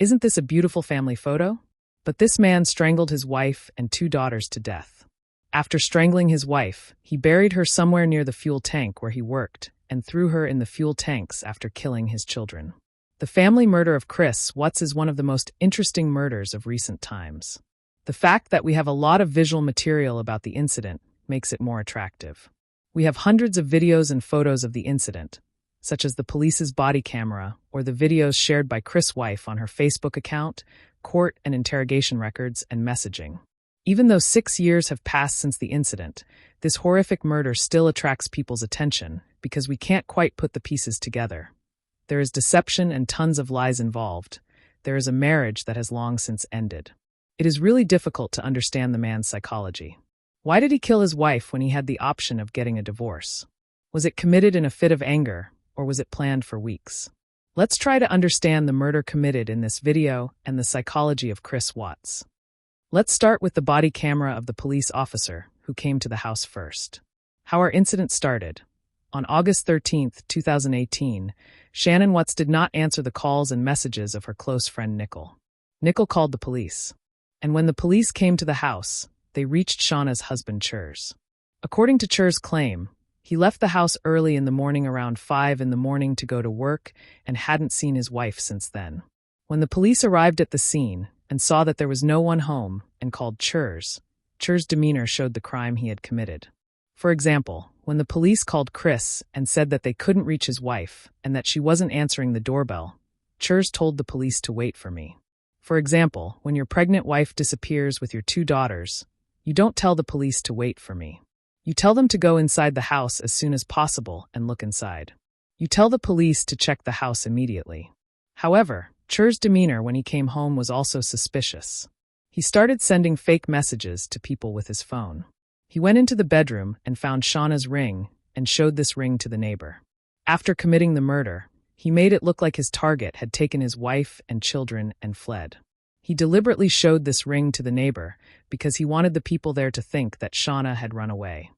Isn't this a beautiful family photo? But this man strangled his wife and 2 daughters to death. After strangling his wife, he buried her somewhere near the fuel tank where he worked and threw her in the fuel tanks after killing his children. The family murder of Chris Watts is one of the most interesting murders of recent times. The fact that we have a lot of visual material about the incident makes it more attractive. We have hundreds of videos and photos of the incident, such as the police's body camera or the videos shared by Chris' wife on her Facebook account, court and interrogation records, and messaging. Even though 6 years have passed since the incident, this horrific murder still attracts people's attention because we can't quite put the pieces together. There is deception and tons of lies involved. There is a marriage that has long since ended. It is really difficult to understand the man's psychology. Why did he kill his wife when he had the option of getting a divorce? Was it committed in a fit of anger, or was it planned for weeks? Let's try to understand the murder committed in this video and the psychology of Chris Watts. Let's start with the body camera of the police officer who came to the house first. How our incident started. On August 13, 2018, Shannon Watts did not answer the calls and messages of her close friend Nicole. Nicole called the police. And when the police came to the house, they reached Shauna's husband Churs. According to Churs' claim, he left the house early in the morning around 5 a.m. to go to work and hadn't seen his wife since then. When the police arrived at the scene and saw that there was no one home and called Churs' demeanor showed the crime he had committed. For example, when the police called Chris and said that they couldn't reach his wife and that she wasn't answering the doorbell, Churs told the police to wait for me. For example, when your pregnant wife disappears with your 2 daughters, you don't tell the police to wait for me. You tell them to go inside the house as soon as possible and look inside. You tell the police to check the house immediately. However, Churs' demeanor when he came home was also suspicious. He started sending fake messages to people with his phone. He went into the bedroom and found Shauna's ring and showed this ring to the neighbor. After committing the murder, he made it look like his target had taken his wife and children and fled. He deliberately showed this ring to the neighbor because he wanted the people there to think that Shauna had run away.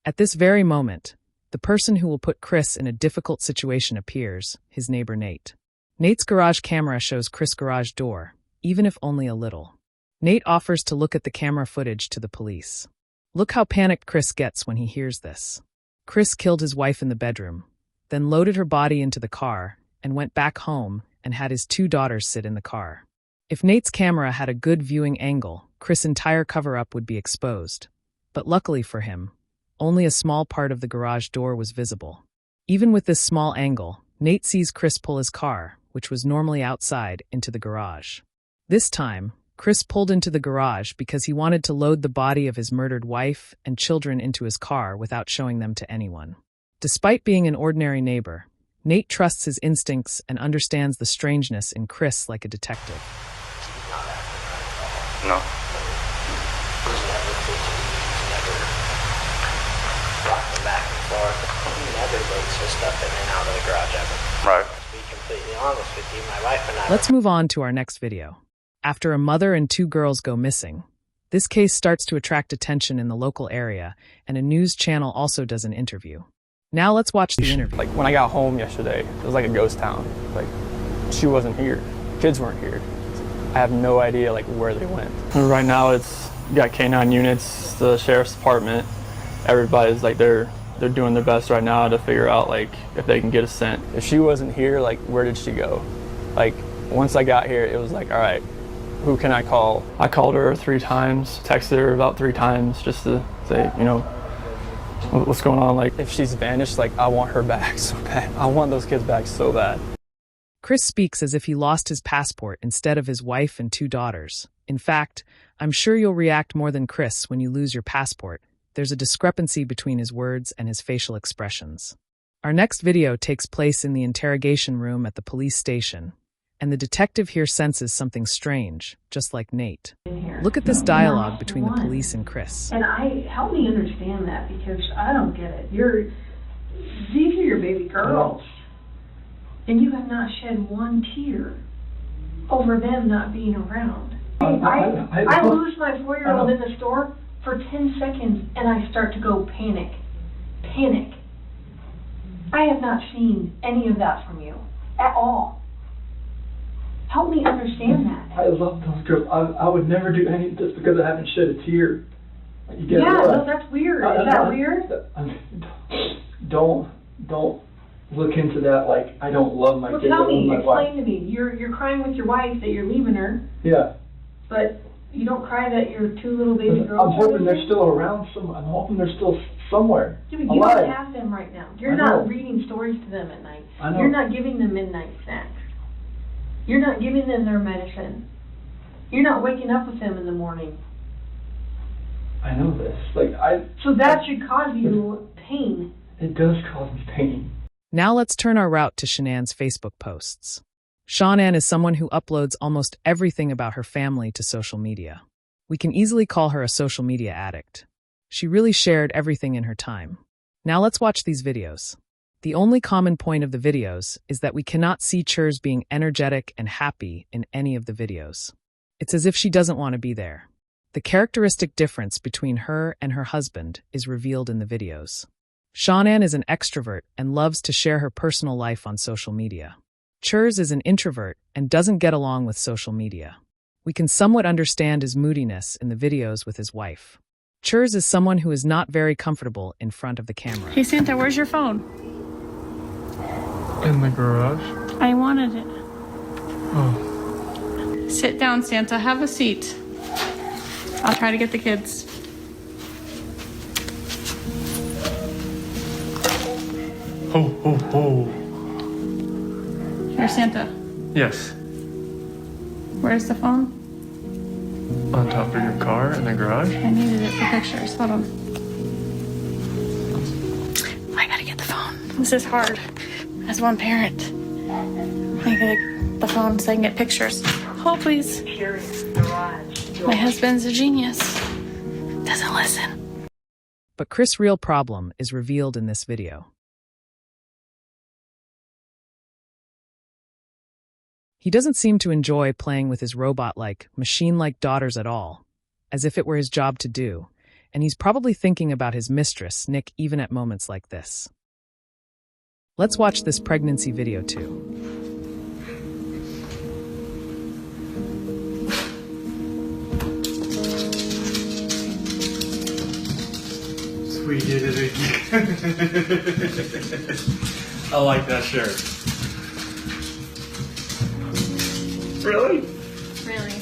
At this very moment, the person who will put Chris in a difficult situation appears, his neighbor Nate. Nate's garage camera shows Chris' garage door, even if only a little. Nate offers to look at the camera footage to the police. Look how panicked Chris gets when he hears this. Chris killed his wife in the bedroom, then loaded her body into the car and went back home and had his 2 daughters sit in the car. If Nate's camera had a good viewing angle, Chris' entire cover-up would be exposed. But luckily for him, only a small part of the garage door was visible. Even with this small angle, Nate sees Chris pull his car, which was normally outside, into the garage. This time, Chris pulled into the garage because he wanted to load the body of his murdered wife and children into his car without showing them to anyone. Despite being an ordinary neighbor, Nate trusts his instincts and understands the strangeness in Chris like a detective. No. He's never fidgety. He's never rocking back and forth. He never loads his stuff in and out of the garage ever. Right. To be completely honest with you, my wife and I... Let's move on to our next video. After a mother and 2 girls go missing, this case starts to attract attention in the local area, and a news channel also does an interview. Now let's watch the interview. Like when I got home yesterday, it was like a ghost town. Like she wasn't here, kids weren't here. I have no idea like where they went. And right now it's you got K9 units, the sheriff's department. Everybody's like they're doing their best right now to figure out like if they can get a scent. If she wasn't here, like where did she go? Like once I got here, it was like, all right, who can I call? I called her 3 times, texted her about 3 times just to say, you know, what's going on? Like if she's vanished, like I want her back so bad. I want those kids back so bad. Chris speaks as if he lost his passport instead of his wife and 2 daughters. In fact, I'm sure you'll react more than Chris when you lose your passport. There's a discrepancy between his words and his facial expressions. Our next video takes place in the interrogation room at the police station, and the detective here senses something strange, just like Nate. Look at this dialogue between the police and Chris. And help me understand that because I don't get it. These are your baby girls. And you have not shed one tear over them not being around. I lose my 4-year-old in the store for 10 seconds and I start to go panic. Panic. I have not seen any of that from you at all. Help me understand that. I love those girls. I would never do any just because I haven't shed a tear. You get Yeah, what? no, that's weird. Is that weird? Don't look into that like I don't love my Well, kids. tell I love me, my wife. explain to me. You're crying with your wife that you're leaving her, Yeah. but you don't cry that your two little baby girls I'm hoping are they're missing? still around. I'm hoping they're still somewhere. Yeah, but you alive. don't have them right now. You're I not know. reading stories to them at night. I know. You're not giving them midnight snacks. You're not giving them their medicine. You're not waking up with them in the morning. I know this. So that should cause you pain. It does cause me pain. Now let's turn our route to Shanann's Facebook posts. Shanann is someone who uploads almost everything about her family to social media. We can easily call her a social media addict. She really shared everything in her time. Now let's watch these videos. The only common point of the videos is that we cannot see Churs being energetic and happy in any of the videos. It's as if she doesn't want to be there. The characteristic difference between her and her husband is revealed in the videos. Shanann is an extrovert and loves to share her personal life on social media. Churs is an introvert and doesn't get along with social media. We can somewhat understand his moodiness in the videos with his wife. Churs is someone who is not very comfortable in front of the camera. Hey Santa, where's your phone? In the garage? I wanted it. Oh. Sit down, Santa. Have a seat. I'll try to get the kids. Ho, ho, ho. Here's Santa. Yes. Where's the phone? On top of your car in the garage? I needed it for pictures. Hold on. I gotta get the phone. This is hard. As one parent. I gotta get the phone so I can get pictures. Hold, please. My husband's a genius. Doesn't listen. But Chris' real problem is revealed in this video. He doesn't seem to enjoy playing with his robot-like, machine-like daughters at all, as if it were his job to do, and he's probably thinking about his mistress, Nick, even at moments like this. Let's watch this pregnancy video too. We did it again. I like that shirt. Really? Really?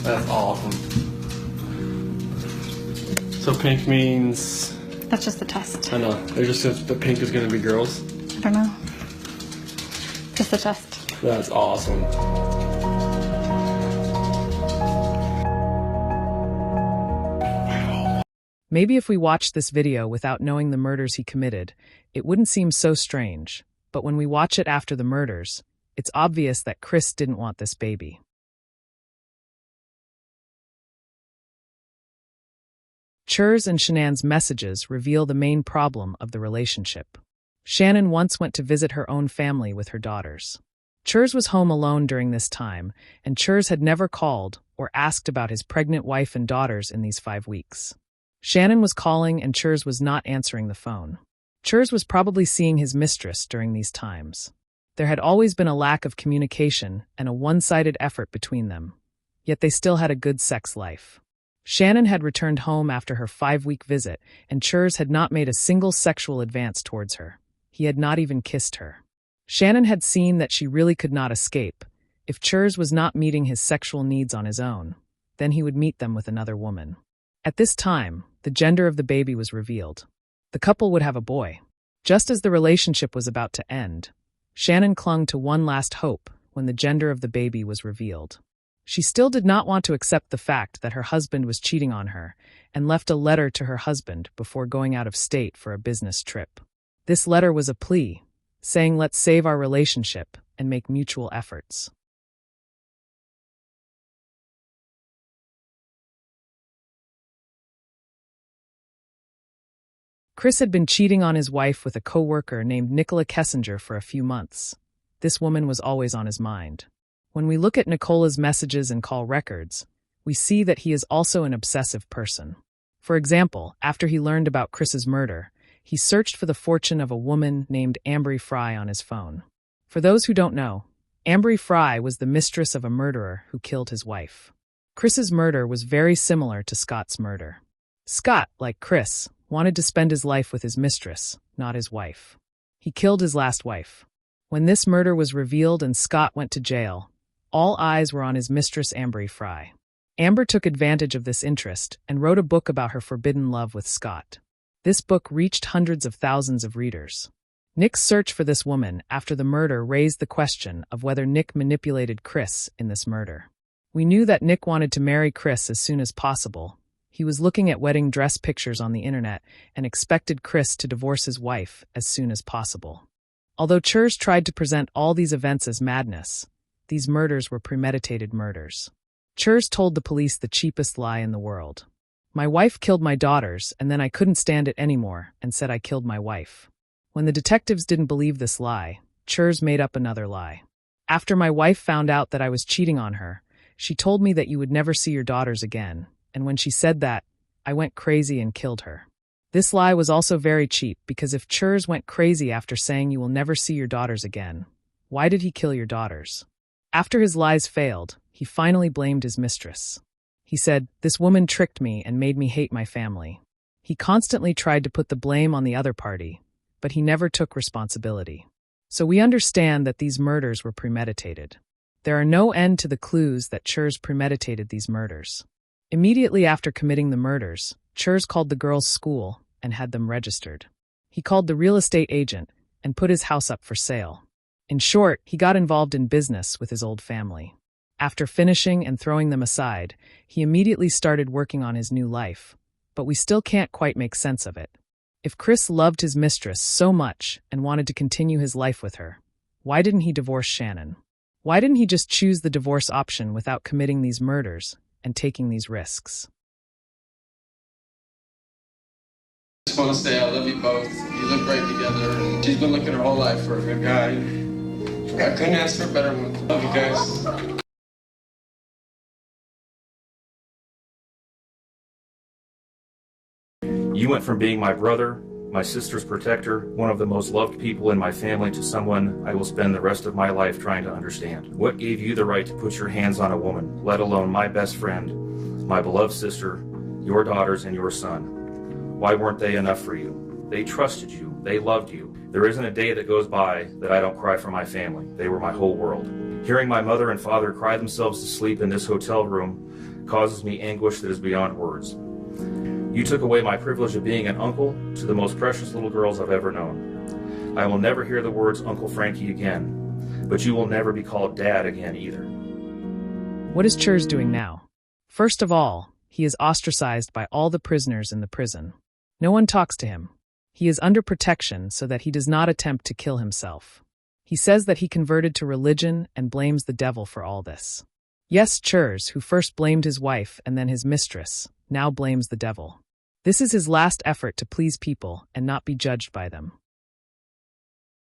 That's awesome. So pink means... That's just the test. I know. They just said the pink is going to be girls. I don't know. Just the test. That's awesome. Maybe if we watched this video without knowing the murders he committed, it wouldn't seem so strange. But when we watch it after the murders, it's obvious that Chris didn't want this baby. Churs and Shanann's messages reveal the main problem of the relationship. Shanann once went to visit her own family with her daughters. Churs was home alone during this time, and Churs had never called or asked about his pregnant wife and daughters in these 5 weeks. Shanann was calling and Churs was not answering the phone. Churs was probably seeing his mistress during these times. There had always been a lack of communication and a one-sided effort between them, yet they still had a good sex life. Shanann had returned home after her 5-week visit, and Churs had not made a single sexual advance towards her. He had not even kissed her. Shanann had seen that she really could not escape. If Churs was not meeting his sexual needs on his own, then he would meet them with another woman. At this time, the gender of the baby was revealed. The couple would have a boy. Just as the relationship was about to end, Shanann clung to one last hope when the gender of the baby was revealed. She still did not want to accept the fact that her husband was cheating on her and left a letter to her husband before going out of state for a business trip. This letter was a plea, saying let's save our relationship and make mutual efforts. Chris had been cheating on his wife with a co-worker named Nicola Kessinger for a few months. This woman was always on his mind. When we look at Nicola's messages and call records, we see that he is also an obsessive person. For example, after he learned about Chris's murder, he searched for the fortune of a woman named Ambry Fry on his phone. For those who don't know, Ambry Fry was the mistress of a murderer who killed his wife. Chris's murder was very similar to Scott's murder. Scott, like Chris, wanted to spend his life with his mistress, not his wife. He killed his last wife. When this murder was revealed and Scott went to jail, all eyes were on his mistress Ambry Fry. Amber took advantage of this interest and wrote a book about her forbidden love with Scott. This book reached hundreds of thousands of readers. Nick's search for this woman after the murder raised the question of whether Nick manipulated Chris in this murder. We knew that Nick wanted to marry Chris as soon as possible. He was looking at wedding dress pictures on the internet and expected Chris to divorce his wife as soon as possible. Although Churs tried to present all these events as madness, these murders were premeditated murders. Churs told the police the cheapest lie in the world. My wife killed my daughters, and then I couldn't stand it anymore and said I killed my wife. When the detectives didn't believe this lie, Churs made up another lie. After my wife found out that I was cheating on her, she told me that you would never see your daughters again, and when she said that, I went crazy and killed her. This lie was also very cheap because if Churs went crazy after saying you will never see your daughters again, why did he kill your daughters? After his lies failed, he finally blamed his mistress. He said, "This woman tricked me and made me hate my family." He constantly tried to put the blame on the other party, but he never took responsibility. So we understand that these murders were premeditated. There are no end to the clues that Churs premeditated these murders. Immediately after committing the murders, Churs called the girls' school and had them registered. He called the real estate agent and put his house up for sale. In short, he got involved in business with his old family. After finishing and throwing them aside, he immediately started working on his new life, but we still can't quite make sense of it. If Chris loved his mistress so much and wanted to continue his life with her, why didn't he divorce Shannon? Why didn't he just choose the divorce option without committing these murders and taking these risks? I just want to say I love you both. You look great together. She's been looking her whole life for a good guy. I couldn't ask for a better one. Love you guys. You went from being my brother, my sister's protector, one of the most loved people in my family, to someone I will spend the rest of my life trying to understand. What gave you the right to put your hands on a woman, let alone my best friend, my beloved sister, your daughters, and your son? Why weren't they enough for you? They trusted you. They loved you. There isn't a day that goes by that I don't cry for my family. They were my whole world. Hearing my mother and father cry themselves to sleep in this hotel room causes me anguish that is beyond words. You took away my privilege of being an uncle to the most precious little girls I've ever known. I will never hear the words Uncle Frankie again, but you will never be called Dad again either. What is Churs doing now? First of all, he is ostracized by all the prisoners in the prison. No one talks to him. He is under protection so that he does not attempt to kill himself. He says that he converted to religion and blames the devil for all this. Yes, Churs, who first blamed his wife and then his mistress, now blames the devil. This is his last effort to please people and not be judged by them.